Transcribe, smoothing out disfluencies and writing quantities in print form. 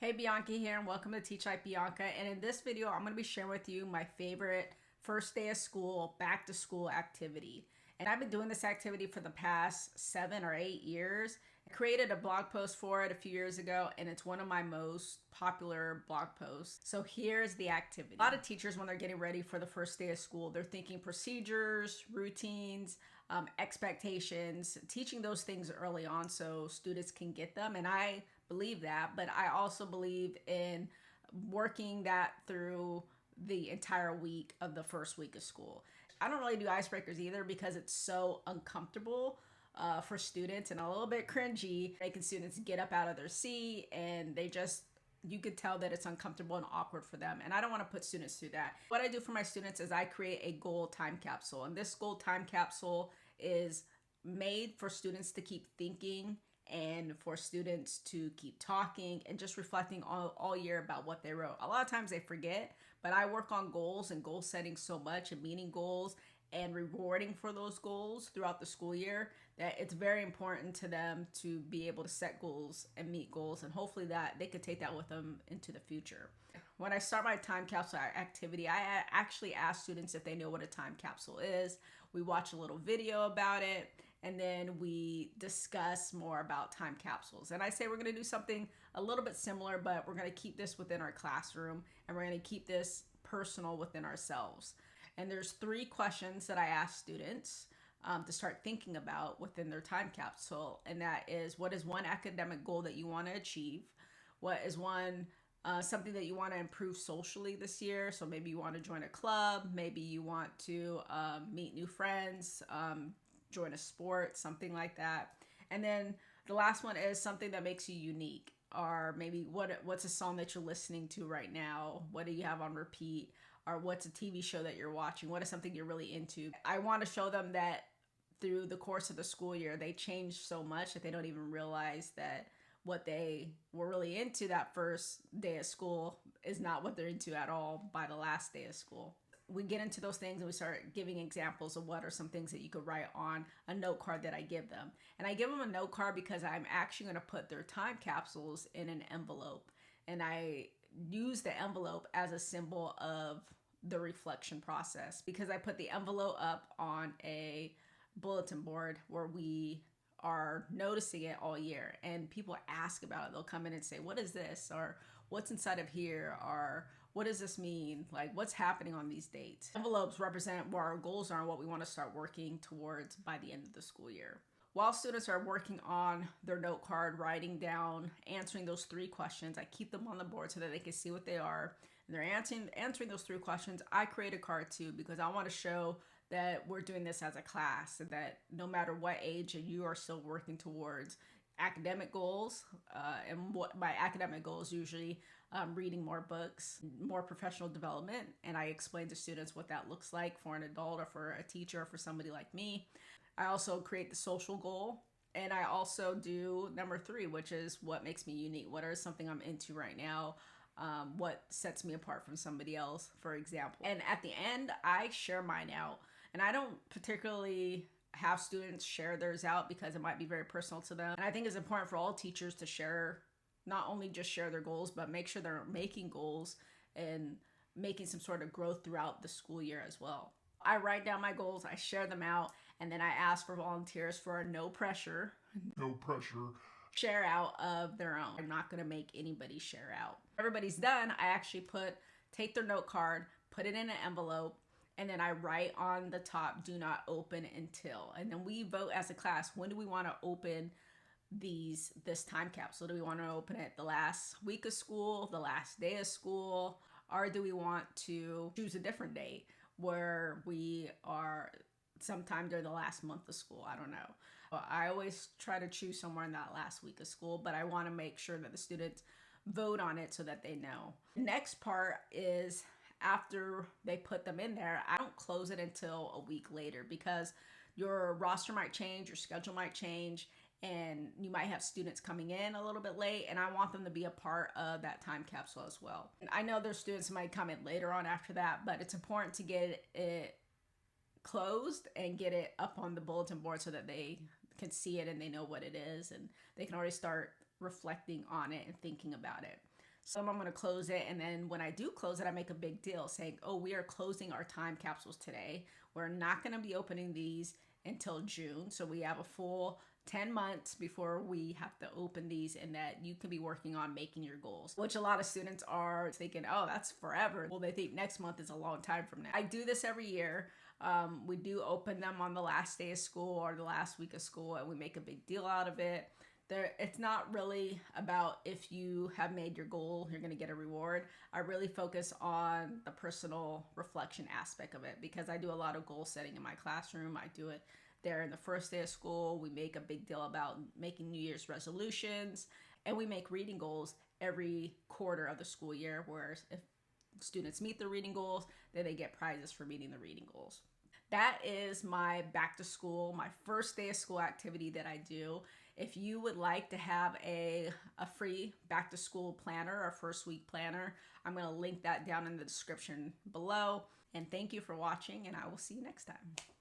Hey, Bianca here, and welcome to Teach Like Bianca. And in this video, I'm going to be sharing with you my favorite first day of school, back to school activity. And I've been doing this activity for the past 7 or 8 years. I created a blog post for it a few years ago, and it's one of my most popular blog posts. So here's the activity. A lot of teachers, when they're getting ready for the first day of school, they're thinking procedures, routines, expectations, teaching those things early on so students can get them. And I believe that, but I also believe in working that through the entire week of the first week of school. I don't really do icebreakers either because it's so uncomfortable for students and a little bit cringy, making students get up out of their seat, and you could tell that it's uncomfortable and awkward for them. And I don't want to put students through that. What I do for my students is I create a goal time capsule. And this goal time capsule is made for students to keep thinking and for students to keep talking and just reflecting all year about what they wrote. A lot of times they forget, but I work on goals and goal setting so much and meeting goals and rewarding for those goals throughout the school year that it's very important to them to be able to set goals and meet goals, and hopefully that they could take that with them into the future. When I start my time capsule activity, I actually ask students if they know what a time capsule is. We watch a little video about it, and then we discuss more about time capsules. And I say we're going to do something a little bit similar, but we're going to keep this within our classroom, and we're going to keep this personal within ourselves. And there's 3 questions that I ask students to start thinking about within their time capsule. And that is, what is one academic goal that you want to achieve? What is one something that you want to improve socially this year? So maybe you want to join a club, maybe you want to meet new friends, join a sport, something like that. And then the last one is something that makes you unique, or maybe what's a song that you're listening to right now? What do you have on repeat? Or what's a TV show that you're watching? What is something you're really into? I want to show them that through the course of the school year, they change so much that they don't even realize that what they were really into that first day of school is not what they're into at all by the last day of school. We get into those things and we start giving examples of what are some things that you could write on a note card that I give them. And I give them a note card because I'm actually going to put their time capsules in an envelope. And I use the envelope as a symbol of the reflection process, because I put the envelope up on a bulletin board where we are noticing it all year, and people ask about it. They'll come in and say, what is this? Or what's inside of here? Or what does this mean? Like, what's happening on these dates? Envelopes represent where our goals are and what we want to start working towards by the end of the school year. While students are working on their note card, writing down, answering those 3 questions, I keep them on the board so that they can see what they are. And they're answering those 3 questions. I create a card too, because I want to show that we're doing this as a class, and that no matter what age you are still working towards academic goals. And what my academic goals usually reading more books, more professional development. And I explain to students what that looks like for an adult or for a teacher or for somebody like me. I also create the social goal. And I also do number 3, which is what makes me unique. What are something I'm into right now? What sets me apart from somebody else, for example. And at the end, I share mine out. And I don't particularly have students share theirs out because it might be very personal to them. And I think it's important for all teachers to share, not only just share their goals, but make sure they're making goals and making some sort of growth throughout the school year as well. I write down my goals, I share them out, and then I ask for volunteers for a no pressure share out of their own. I'm not going to make anybody share out. Everybody's done. I actually take their note card, put it in an envelope, and then I write on the top, do not open until. And then we vote as a class, when do we want to open this time capsule? Do we want to open it the last week of school, the last day of school, or do we want to choose a different date where we are sometime during the last month of school? I don't know. I always try to choose somewhere in that last week of school, but I want to make sure that the students vote on it so that they know. The next part is, after they put them in there, I don't close it until a week later, because your roster might change, your schedule might change, and you might have students coming in a little bit late, and I want them to be a part of that time capsule as well. And I know there's students who might come in later on after that, but it's important to get it closed and get it up on the bulletin board so that they can see it and they know what it is, and they can already start reflecting on it and thinking about it. So I'm going to close it, and then when I do close it, I make a big deal saying, oh, we are closing our time capsules today. We're not going to be opening these until June. So we have a full 10 months before we have to open these, and that you can be working on making your goals, which a lot of students are thinking, oh, that's forever. Well, they think next month is a long time from now. I do this every year. We do open them on the last day of school or the last week of school, and we make a big deal out of it. It's not really about if you have made your goal, you're going to get a reward. I really focus on the personal reflection aspect of it, because I do a lot of goal setting in my classroom. I do it there in the first day of school. We make a big deal about making New Year's resolutions, and we make reading goals every quarter of the school year, where if students meet the reading goals, then they get prizes for meeting the reading goals. That is my back to school, my first day of school activity that I do. If you would like to have a free back to school planner or first week planner, I'm going to link that down in the description below. And thank you for watching, and I will see you next time.